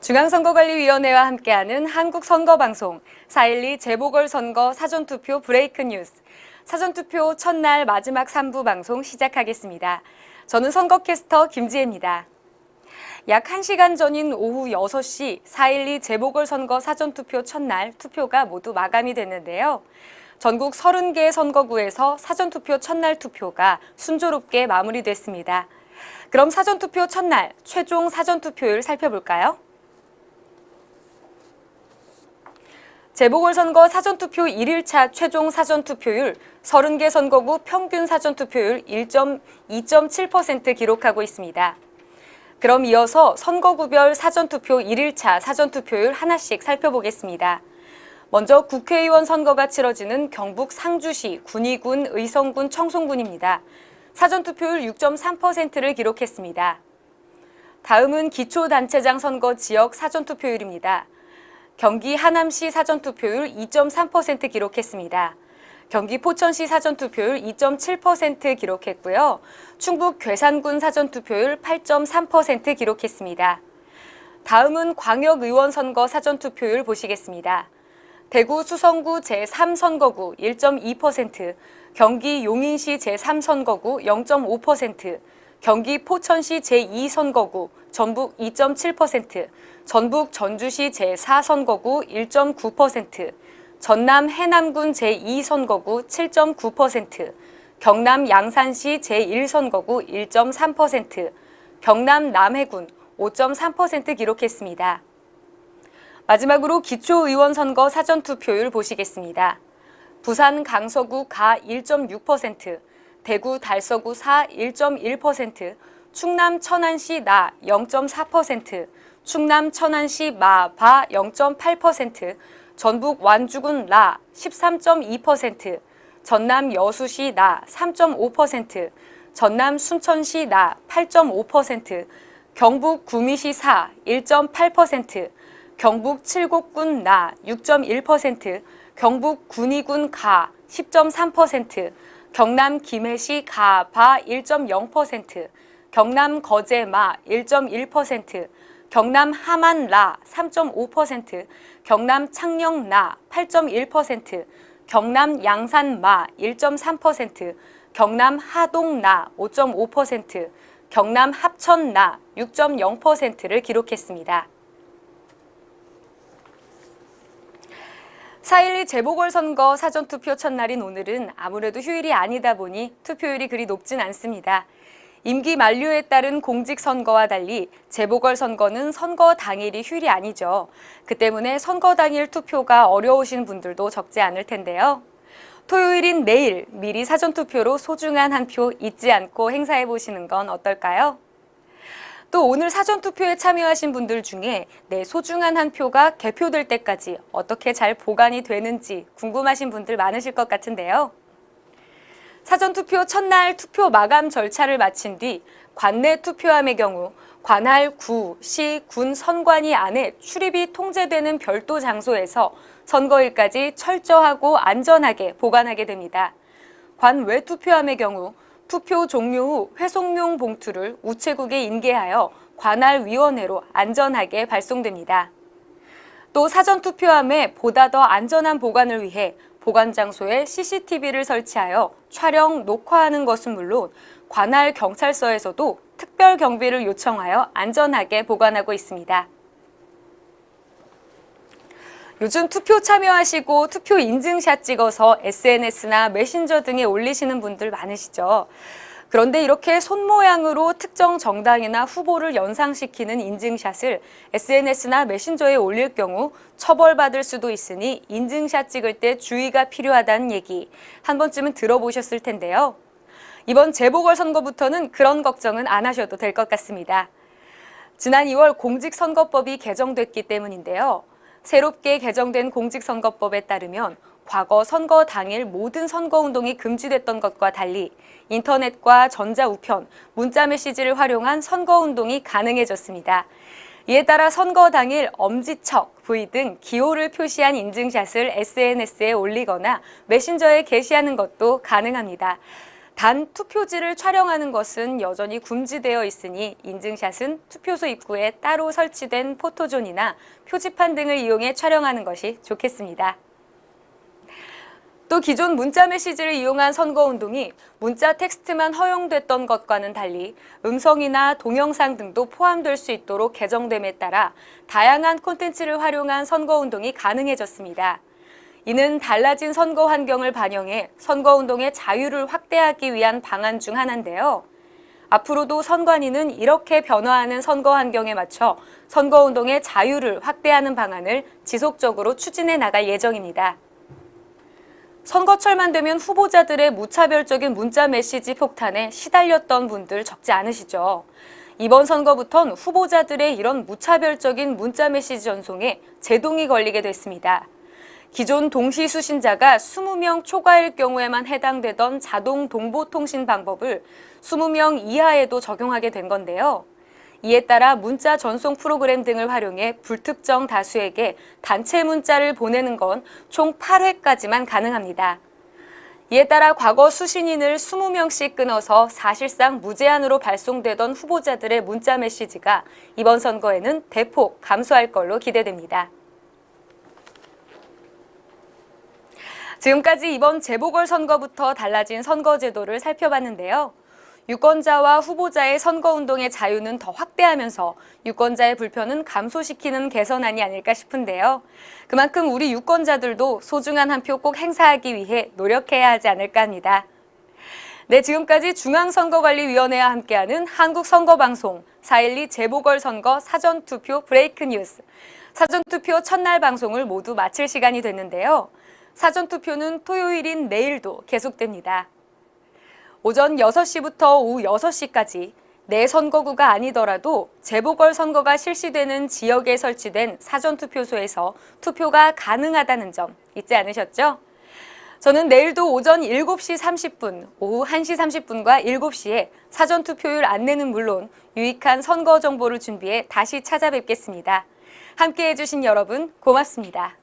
중앙선거관리위원회와 함께하는 한국선거방송 4.12 재보궐선거 사전투표 브레이크 뉴스. 사전투표 첫날 마지막 3부 방송 시작하겠습니다. 저는 선거캐스터 김지혜입니다. 약 1시간 전인 오후 6시 4.12 재보궐선거 사전투표 첫날 투표가 모두 마감이 됐는데요. 전국 30개 선거구에서 사전투표 첫날 투표가 순조롭게 마무리됐습니다. 그럼 사전투표 첫날 최종 사전투표율 살펴볼까요? 재보궐선거 사전투표 1일차 최종 사전투표율 30개 선거구 평균 사전투표율 2.7% 기록하고 있습니다. 그럼 이어서 선거구별 사전투표 1일차 사전투표율 하나씩 살펴보겠습니다. 먼저 국회의원 선거가 치러지는 경북 상주시, 군위군, 의성군, 청송군입니다. 사전투표율 6.3%를 기록했습니다. 다음은 기초단체장 선거 지역 사전투표율입니다. 경기 하남시 사전투표율 2.3% 기록했습니다. 경기 포천시 사전투표율 2.7% 기록했고요. 충북 괴산군 사전투표율 8.3% 기록했습니다. 다음은 광역의원 선거 사전투표율 보시겠습니다. 대구 수성구 제3선거구 1.2%, 경기 용인시 제3선거구 0.5%, 경기 포천시 제2선거구 전북 2.7%, 전북 전주시 제4선거구 1.9%, 전남 해남군 제2선거구 7.9%, 경남 양산시 제1선거구 1.3%, 경남 남해군 5.3% 기록했습니다. 마지막으로 기초의원 선거 사전투표율 보시겠습니다. 부산 강서구 가 1.6%, 대구 달서구 사 1.1%, 충남 천안시 나 0.4%, 충남 천안시 마 바 0.8%, 전북 완주군 라 13.2%, 전남 여수시 나 3.5%, 전남 순천시 나 8.5%, 경북 구미시 사 1.8%, 경북 칠곡군 나 6.1%, 경북 군위군 가 10.3%, 경남 김해시 가 바 1.0%, 경남 거제 마 1.1%, 경남 함안 라 3.5%, 경남 창녕 나 8.1%, 경남 양산 마 1.3%, 경남 하동 나 5.5%, 경남 합천 나 6.0%를 기록했습니다. 4.12 재보궐선거 사전투표 첫날인 오늘은 아무래도 휴일이 아니다 보니 투표율이 그리 높진 않습니다. 임기 만료에 따른 공직선거와 달리 재보궐선거는 선거 당일이 휴일이 아니죠. 그 때문에 선거 당일 투표가 어려우신 분들도 적지 않을 텐데요. 토요일인 내일 미리 사전투표로 소중한 한 표 잊지 않고 행사해 보시는 건 어떨까요? 또 오늘 사전투표에 참여하신 분들 중에 내 소중한 한 표가 개표될 때까지 어떻게 잘 보관이 되는지 궁금하신 분들 많으실 것 같은데요. 사전투표 첫날 투표 마감 절차를 마친 뒤 관내 투표함의 경우 관할 구, 시, 군 선관위 안에 출입이 통제되는 별도 장소에서 선거일까지 철저하고 안전하게 보관하게 됩니다. 관외 투표함의 경우 투표 종료 후 회송용 봉투를 우체국에 인계하여 관할위원회로 안전하게 발송됩니다. 또 사전투표함에 보다 더 안전한 보관을 위해 보관 장소에 CCTV를 설치하여 촬영, 녹화하는 것은 물론 관할 경찰서에서도 특별 경비를 요청하여 안전하게 보관하고 있습니다. 요즘 투표 참여하시고 투표 인증샷 찍어서 SNS나 메신저 등에 올리시는 분들 많으시죠. 그런데 이렇게 손 모양으로 특정 정당이나 후보를 연상시키는 인증샷을 SNS나 메신저에 올릴 경우 처벌받을 수도 있으니 인증샷 찍을 때 주의가 필요하다는 얘기 한 번쯤은 들어보셨을 텐데요. 이번 재보궐선거부터는 그런 걱정은 안 하셔도 될 것 같습니다. 지난 2월 공직선거법이 개정됐기 때문인데요. 새롭게 개정된 공직선거법에 따르면 과거 선거 당일 모든 선거운동이 금지됐던 것과 달리 인터넷과 전자우편, 문자메시지를 활용한 선거운동이 가능해졌습니다. 이에 따라 선거 당일 엄지척, V 등 기호를 표시한 인증샷을 SNS에 올리거나 메신저에 게시하는 것도 가능합니다. 단 투표지를 촬영하는 것은 여전히 금지되어 있으니 인증샷은 투표소 입구에 따로 설치된 포토존이나 표지판 등을 이용해 촬영하는 것이 좋겠습니다. 또 기존 문자 메시지를 이용한 선거운동이 문자 텍스트만 허용됐던 것과는 달리 음성이나 동영상 등도 포함될 수 있도록 개정됨에 따라 다양한 콘텐츠를 활용한 선거운동이 가능해졌습니다. 이는 달라진 선거 환경을 반영해 선거운동의 자유를 확대하기 위한 방안 중 하나인데요. 앞으로도 선관위는 이렇게 변화하는 선거 환경에 맞춰 선거운동의 자유를 확대하는 방안을 지속적으로 추진해 나갈 예정입니다. 선거철만 되면 후보자들의 무차별적인 문자 메시지 폭탄에 시달렸던 분들 적지 않으시죠? 이번 선거부턴 후보자들의 이런 무차별적인 문자 메시지 전송에 제동이 걸리게 됐습니다. 기존 동시 수신자가 20명 초과일 경우에만 해당되던 자동 동보 통신 방법을 20명 이하에도 적용하게 된 건데요. 이에 따라 문자 전송 프로그램 등을 활용해 불특정 다수에게 단체 문자를 보내는 건 총 8회까지만 가능합니다. 이에 따라 과거 수신인을 20명씩 끊어서 사실상 무제한으로 발송되던 후보자들의 문자 메시지가 이번 선거에는 대폭 감소할 걸로 기대됩니다. 지금까지 이번 재보궐선거부터 달라진 선거제도를 살펴봤는데요. 유권자와 후보자의 선거운동의 자유는 더 확대하면서 유권자의 불편은 감소시키는 개선안이 아닐까 싶은데요. 그만큼 우리 유권자들도 소중한 한 표 꼭 행사하기 위해 노력해야 하지 않을까 합니다. 네, 지금까지 중앙선거관리위원회와 함께하는 한국선거방송 4.12 재보궐선거 사전투표 브레이크 뉴스. 사전투표 첫날 방송을 모두 마칠 시간이 됐는데요. 사전투표는 토요일인 내일도 계속됩니다. 오전 6시부터 오후 6시까지 내 선거구가 아니더라도 재보궐선거가 실시되는 지역에 설치된 사전투표소에서 투표가 가능하다는 점 잊지 않으셨죠? 저는 내일도 오전 7시 30분, 오후 1시 30분과 7시에 사전투표율 안내는 물론 유익한 선거 정보를 준비해 다시 찾아뵙겠습니다. 함께해 주신 여러분 고맙습니다.